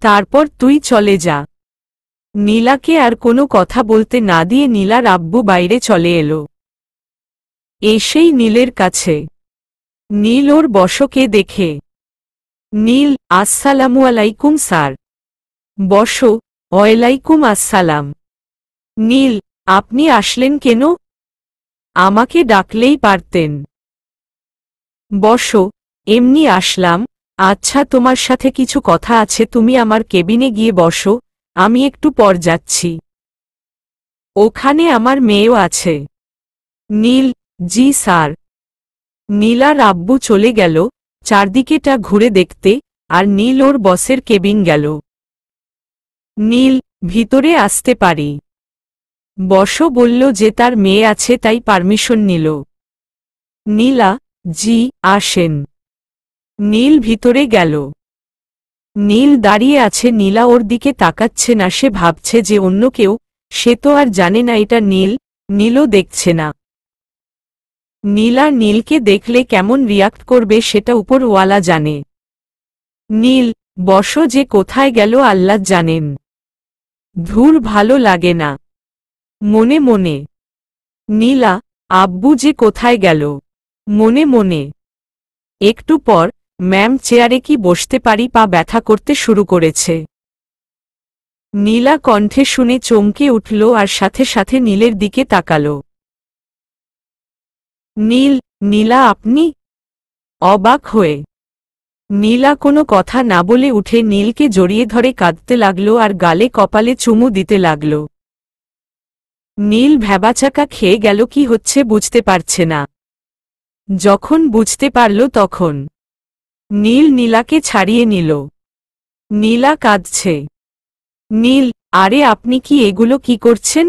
তারপর তুই চলে যা। নীলাকে আর কোনো কথা বলতে না দিয়ে নীলার আব্বু বাইরে চলে এলো। এসেই নীলের কাছে। নীল ওর বসকে দেখে। নীল, আসসালামু আলাইকুম স্যার। বসো। ওয়ালাইকুম আসসালাম। নীল, আপনি আসলেন কেন? আমাকে ডাকলেই পারতেন। বসো। এমনি আসলাম। আচ্ছা তোমার সাথে কিছু কথা আছে, তুমি আমার কেবিনে গিয়ে বসো, আমি একটু পর যাচ্ছি। ওখানে আমার মেয়েও আছে। নীল, জি স্যার। নীলার আব্বু চলে গেল, চারদিকেটা ঘুরে দেখতে, আর নীল ওর বসের কেবিন গেল। নীল, ভিতরে আসতে পারি? বসো বলল যে তার মেয়ে আছে তাই পারমিশন নিল। নীলা, জি, আসেন। নীল ভিতরে গেল। নীল দাঁড়িয়ে আছে, নীলা ওর দিকে তাকাচ্ছে না, সে ভাবছে যে অন্য কেউ, সে তো আর জানে না এটা নীল, নীলও দেখছে না। নীলা নীলকে দেখলে কেমন রিয়াক্ট করবে সেটা উপরওয়ালা জানে। নীল, বসো, যে কোথায় গেল আল্লাহ জানেন। ধুর, ভালো লাগে না। মনে মনে। নীলা, আব্বু যে কোথায় গেল? মনে মনে। একটু পর, ম্যাম চেয়ারে কি বসতে পারি, পা ব্যথা করতে শুরু করেছে। নীলা কণ্ঠে শুনে চমকে উঠল আর সাথে সাথে নীলের দিকে তাকাল। নীল, নীলা আপনি? অবাক হয়ে নীলা কোনো কথা না বলে উঠে নীলকে জড়িয়ে ধরে কাঁদতে লাগল আর গালে কপালে চুমু দিতে লাগল। নীল ভ্যাবাচাকা খেয়ে গেল, কি হচ্ছে বুঝতে পারছে না। যখন বুঝতে পারল তখন নীল নীলাকে ছাড়িয়ে নিল। নীলা কাঁদছে। নীল, আরে আপনি কি এগুলো কি করছেন?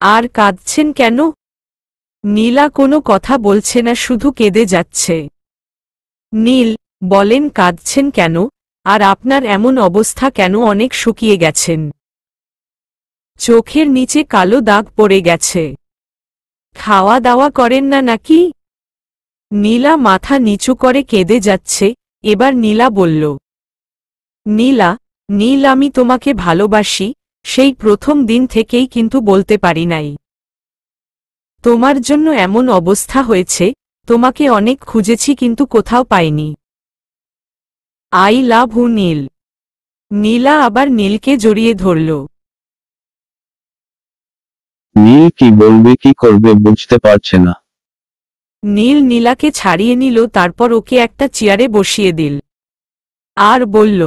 আর কাঁদছেন কেন? নীলা কোনো কথা বলছে না, শুধু কেঁদে যাচ্ছে। নীল, বলেন কাঁদছেন কেন? আর আপনার এমন অবস্থা কেন? অনেক শুকিয়ে গেছেন। চোখের নিচে কালো দাগ পড়ে গেছে। খাওয়া দাওয়া করেন না নাকি? নীলা মাথা নিচু করে কেঁদে যাচ্ছে। এবার নীলা বলল, নীলা, নীল আমি তোমাকে ভালোবাসি, সেই প্রথম দিন থেকেই, কিন্তু বলতে পারি নাই। তোমার জন্য এমন অবস্থা হয়েছে, তোমাকে অনেক খুঁজেছি কিন্তু কোথাও পাইনি। আই লাভ ইউ নীল। নীলা আবার নীলকে জড়িয়ে ধরল। নীল কি বলবে কি করবে বুঝতে পারছে না। নীল নীলাকে ছাড়িয়ে নিল, তারপর ওকে একটা চেয়ারে বসিয়ে দিল আর বলল,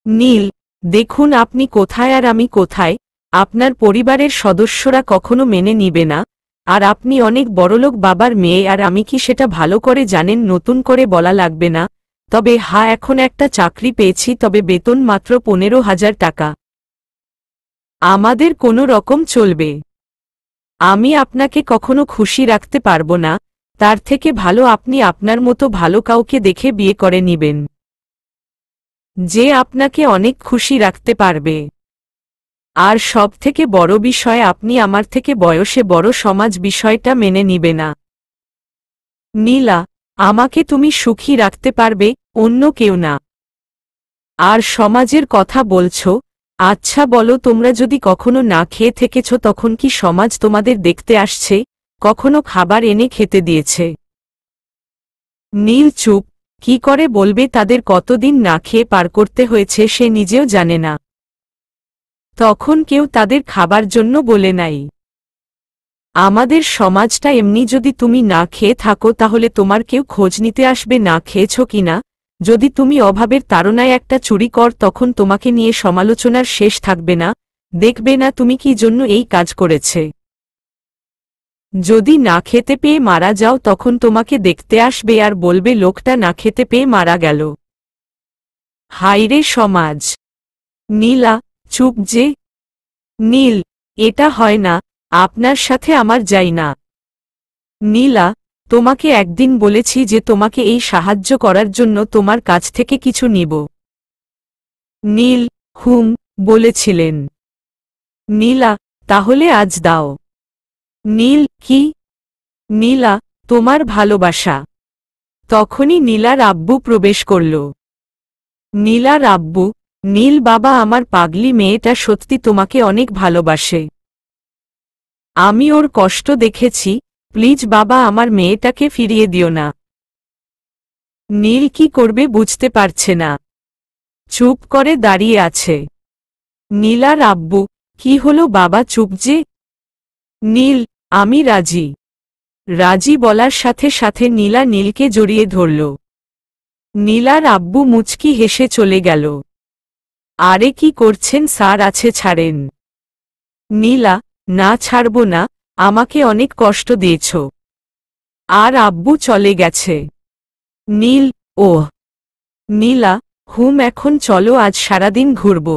নীল, দেখুন আপনি কোথায় আর আমি কোথায়। আপনার পরিবারের সদস্যরা কখনো মেনে নিবে না, আর আপনি অনেক বড়লোক বাবার মেয়ে, আর আমি কি সেটা ভালো করে জানেন। নতুন করে বলা লাগবে না। তবে হ্যাঁ, এখন একটা চাকরি পেয়েছি, তবে বেতন মাত্র 15,000 টাকা। আমাদের কোনো রকম চলবে। আমি আপনাকে কখনো খুশি রাখতে পারবো না, তার থেকে ভালো আপনি আপনার মতো ভালো কাউকে দেখে বিয়ে করে নিবেন, যে আপনাকে অনেক খুশি রাখতে পারবে। আর সব থেকে বড় বিষয়, আপনি আমার থেকে বয়সে বড়, সমাজ বিষয়টা মেনে নিবে না। নীলা, আমাকে তুমি সুখী রাখতে পারবে, অন্য কেউ না। আর সমাজের কথা বলছো? আচ্ছা বলো, তোমরা যদি কখনো না খেয়ে থেকেছ, তখন কি সমাজ তোমাদের দেখতে আসছে? কখনো খাবার এনে খেতে দিয়েছে? নীল চুপ। কি করে বলবে তাদের কতদিন না খেয়ে পার করতে হয়েছে সে নিজেও জানে না। তখন কেউ তাদের খাবার জন্য বলে নাই। আমাদের সমাজটা এমনি, যদি তুমি না খেয়ে থাকো তাহলে তোমার কেউ খোঁজ নিতে আসবে না খেয়েছ কিনা। যদি তুমি অভাবের তাড়নায় একটা চুরি কর, তখন তোমাকে নিয়ে সমালোচনার শেষ থাকবে না। দেখবে না তুমি কি জন্য এই কাজ করেছে। যদি না খেতে পেয়ে মারা যাও, তখন তোমাকে দেখতে আসবে আর বলবে লোকটা না খেতে পেয়ে মারা গেল। হায়রে সমাজ। নীলা, চুপ যে। নীল, এটা হয় না, আপনার সাথে আমার যাই না। নীলা, তোমাকে একদিন বলেছি যে তোমাকে এই সাহায্য করার জন্য তোমার কাছ থেকে কিছু নিব। নীল, হুম, বলেছিলেন। নীলা, তাহলে আজ দাও। নীল, কি? নীলা, তোমার ভালোবাসা। তখনই নীলার আব্বু প্রবেশ করল। নীলার আব্বু, নীল বাবা, আমার পাগলি মেয়েটা সত্যি তোমাকে অনেক ভালোবাসে। আমি ওর কষ্ট দেখেছি, প্লিজ বাবা আমার মেয়েটাকে ফিরিয়ে দিও না। নীল কি করবে বুঝতে পারছে না, চুপ করে দাঁড়িয়ে আছে। নীলার আব্বু, কি হলো বাবা, চুপ যে? নীল, আমি রাজি। রাজি বলার সাথে সাথে নীলা নীলকে জড়িয়ে ধরল। নীলার আব্বু মুচকি হেসে চলে গেল। আরে কি করছেন স্যার, আছে ছাড়েন। নীলা, না ছাড়ব না, আমাকে অনেক কষ্ট দিয়েছ। আর আব্বু চলে গেছে। নীল, ওহ। নীলা, হুম, এখন চলো, আজ সারাদিন ঘুরব।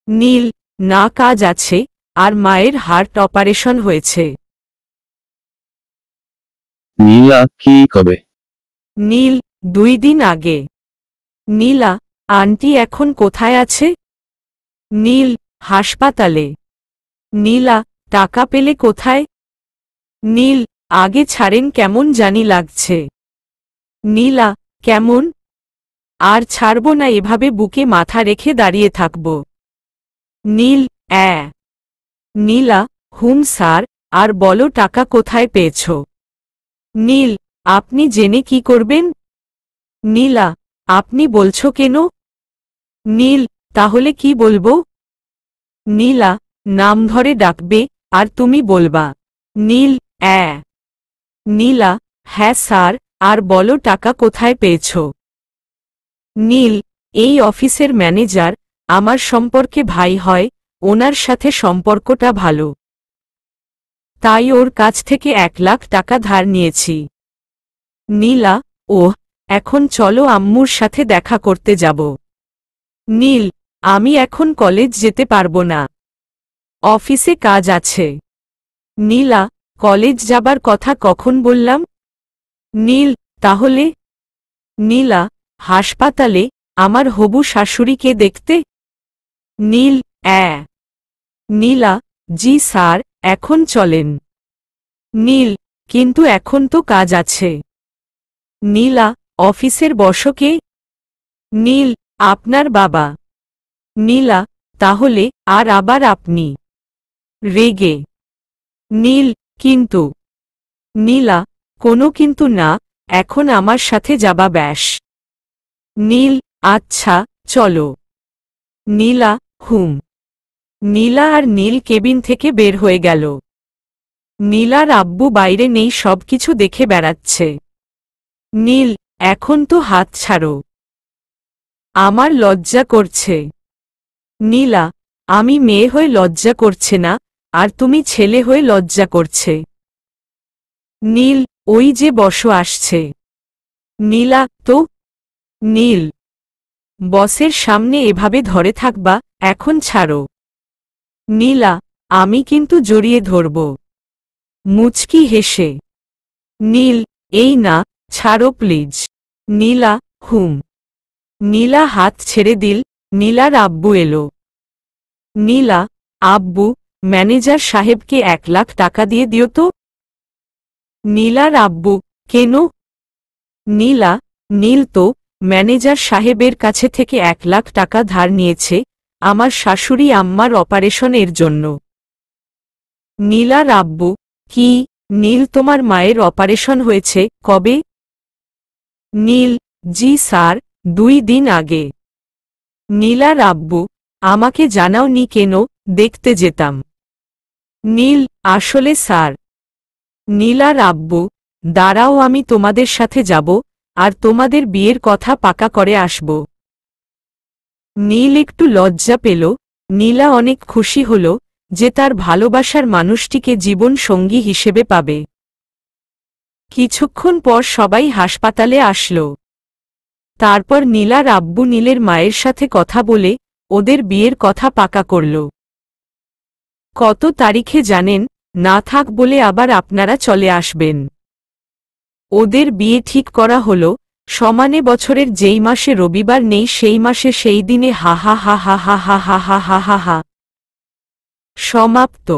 নীল, না, কাজ আছে, আর মায়ের হার্ট অপারেশন হয়েছে। নীলা, কি কবে? নীল, 2 দিন আগে। নীলা, আন্টি এখন কোথায় আছে? নীল, হাসপাতালে। নীলা, টাকা পেলে কোথায়? নীল, আগে ছাড়েন, কেমন জানি লাগছে। নীলা, কেমন? আর ছাড়ব না, এভাবে বুকে মাথা রেখে দাঁড়িয়ে থাকব। নীল, নীলা, হুম স্যার, আর বলো টাকা কোথায় পেয়েছ? নীল, আপনি জেনে কি করবেন? নীলা, আপনি বলছো কেন? নীল, তাহলে কি বলবো? নীলা, নাম ধরে ডাকবে, আর তুমি বলবা। নীল, নীলা, হ্যাঁ স্যার, আর বলো টাকা কোথায় পেয়েছ? নীল, এই অফিসের ম্যানেজার, আমার সম্পর্কে ভাই হয়, ওনার সাথে সম্পর্কটা ভালো, তাই ওর কাছ থেকে 1 লাখ টাকা ধার নিয়েছি। নীলা, ওহ, এখন চলো আম্মুর সাথে দেখা করতে যাব। নীল, আমি এখন কলেজ যেতে পারবো না, অফিসে কাজ আছে। নীলা, কলেজ যাবার কথা কখন বললাম? নীল, তাহলে? নীলা, হাসপাতালে, আমার হবু শাশুড়িকে দেখতে। নীল, নীলা, জি স্যার, এখন চলেন। নীল, কিন্তু এখন তো কাজ আছে। নীলা, অফিসের বসকে? নীল, আপনার বাবা। নীলা, তাহলে আর আবার আপনি? রেগে। নীল, কিন্তু। নীলা, কোনো কিন্তু না, এখন আমার সাথে যাবা ব্যাস। নীল, আচ্ছা, চলো। নীলা, হুম। নীলা আর নীল কেবিন থেকে বের হয়ে গেল। নীলার আব্বু বাইরে নেই, সবকিছু দেখে বেড়াচ্ছে। নীল, এখন তো হাত ছাড়ো, আমার লজ্জা করছে। নীলা, আমি মেয়ে হয়ে লজ্জা করছে না, আর তুমি ছেলে হয়ে লজ্জা করছে। নীল, ওই যে বসো আসছে। নীলা, তো? নীল, বসের সামনে এভাবে ধরে থাকবা, এখন ছাড়ো। নীলা, আমি কিন্তু জড়িয়ে ধরব। মুচকি হেসে। নীল, এই না, ছাড়ো প্লিজ। নীলা, হুম। নীলা হাত ছেড়ে দিল। নীলার আব্বু এলো। নীলা, আব্বু, ম্যানেজার সাহেবকে 1 লাখ টাকা দিয়ে দিও তো। নীলার আব্বু, কেন? নীলা, নীল তো ম্যানেজার সাহেবের কাছে থেকে 1 লাখ টাকা ধার নিয়েছে আমার শাশুড়ি আম্মার অপারেশনের জন্য। নীলার আব্বু, কি? নীল, তোমার মায়ের অপারেশন হয়েছে কবে? নীল, জি স্যার, 2 দিন আগে। নীলার আব্বু, আমাকে জানাওনি কেন? দেখতে যেতাম। নীল, আসলে স্যার। নীলার আব্বু, দাঁড়াও, আমি তোমাদের সাথে যাব, আর তোমাদের বিয়ের কথা পাকা করে আসব। নীল একটু লজ্জা পেল। নীলা অনেক খুশি হল যে তার ভালোবাসার মানুষটিকে জীবন সঙ্গী হিসেবে পাবে। কিছুক্ষণ পর সবাই হাসপাতালে আসল। তারপর নীলার আব্বু নীলের মায়ের সাথে কথা বলে ওদের বিয়ের কথা পাকা করল। কত তারিখে জানেন? না থাক বলে আবার আপনারা চলে আসবেন। ওদের বিয়ে ঠিক করা হল সমানে বছরের যেই মাসে রবিবার নেই সেই মাসে, সেই দিনে। হা হা হা হা হা হা হা হা হা হা। সমাপ্ত।